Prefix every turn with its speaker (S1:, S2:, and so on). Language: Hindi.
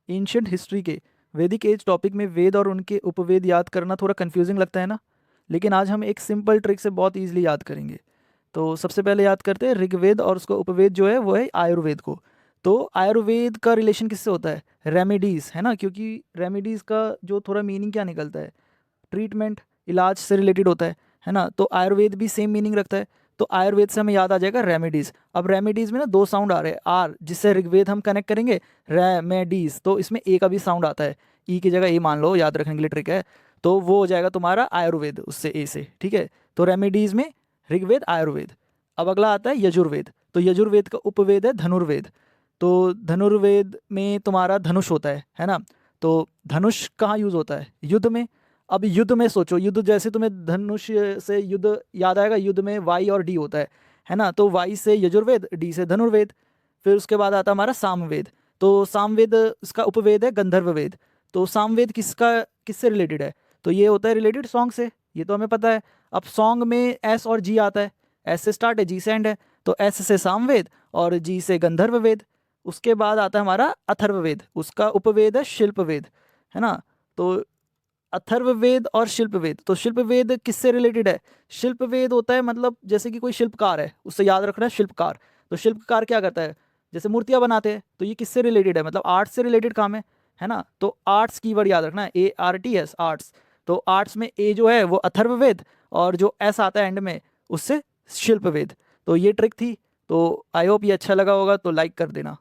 S1: एंशियंट हिस्ट्री के वैदिक एज टॉपिक में वेद और उनके उपवेद याद करना थोड़ा कंफ्यूजिंग लगता है ना, लेकिन आज हम एक सिंपल ट्रिक से बहुत ईजिली याद करेंगे। तो सबसे पहले याद करते हैं ऋग्वेद और उसका उपवेद जो है वो है आयुर्वेद को। तो आयुर्वेद का रिलेशन किससे होता है? रेमेडीज़, है ना, क्योंकि रेमेडीज़ का जो थोड़ा मीनिंग क्या निकलता है, ट्रीटमेंट, इलाज से रिलेटेड होता है ना। तो आयुर्वेद भी सेम मीनिंग रखता है। तो आयुर्वेद से हमें याद आ जाएगा रेमेडीज़। अब रेमेडीज़ में ना दो साउंड आ रहे हैं, आर जिससे ऋग्वेद हम कनेक्ट करेंगे, रेमेडीज़ तो इसमें ए का भी साउंड आता है, ई की जगह ए मान लो, याद रखने के लिए ट्रिक है। तो वो हो जाएगा तुम्हारा आयुर्वेद उससे ए से, ठीक है। तो रेमेडीज़ में ऋग्वेद आयुर्वेद। अब अगला आता है यजुर्वेद। तो यजुर्वेद का उपवेद है धनुर्वेद। तो धनुर्वेद में तुम्हारा धनुष होता है ना। तो धनुष कहाँ यूज़ होता है? युद्ध में। अब युद्ध में सोचो, युद्ध जैसे तुम्हें धनुष से युद्ध याद आएगा, युद्ध में वाई और डी होता है ना। तो वाई से यजुर्वेद, डी से धनुर्वेद। फिर उसके बाद आता है हमारा सामवेद। तो सामवेद इसका उपवेद है गंधर्व वेद। तो सामवेद किससे रिलेटेड है? तो ये होता है रिलेटेड सॉन्ग से, ये तो हमें पता है। अब सॉन्ग में एस और जी आता है, एस से स्टार्ट है, जी से एंड है। तो एस से सामवेद और जी से गंधर्व वेद। उसके बाद आता है हमारा अथर्ववेद, उसका उपवेद है शिल्पवेद, है ना। तो अथर्ववेद और शिल्पवेद, तो शिल्पवेद किससे रिलेटेड है? शिल्पवेद होता है मतलब जैसे कि कोई शिल्पकार है, उससे याद रखना है शिल्पकार। तो शिल्पकार क्या करता है? जैसे मूर्तियां बनाते हैं, तो ये किससे रिलेटेड है? मतलब आर्ट्स से रिलेटेड काम है ना। तो आर्ट्स कीवर्ड याद रखना है, ARTS, आर्ट्स। तो आर्ट्स में ए जो है वो अथर्ववेद, और जो एस आता है एंड में उससे शिल्पवेद। तो ये ट्रिक थी। तो आई होप ये अच्छा लगा होगा, तो लाइक कर देना।